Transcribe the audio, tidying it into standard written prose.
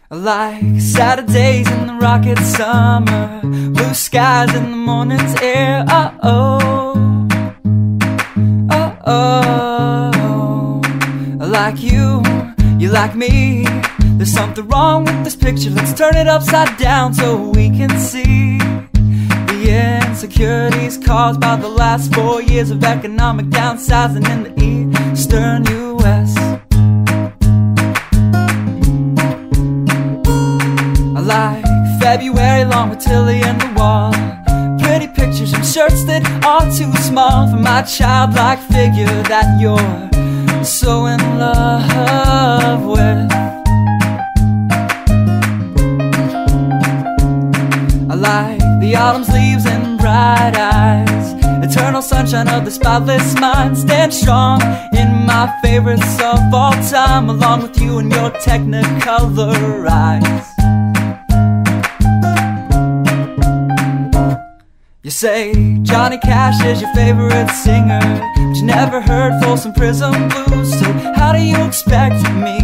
Like Saturdays in the rocket summer, blue skies in the morning's air. Oh, oh, oh, oh. Like you like me. There's something wrong with this picture. Let's turn it upside down so we can see the insecurities caused by the last 4 years of economic downsizing in the eastern U.S. I like February long with Tilly and the wall, pretty pictures and shirts that are too small for my childlike figure that you're so in love with. I like the autumn's leaves and bright eyes, eternal sunshine of the spotless mind. Stand strong in my favorites of all time, along with you and your technicolor eyes. You say Johnny Cash is your favorite singer, but you never heard Folsom Prison Blues. So how do you expect me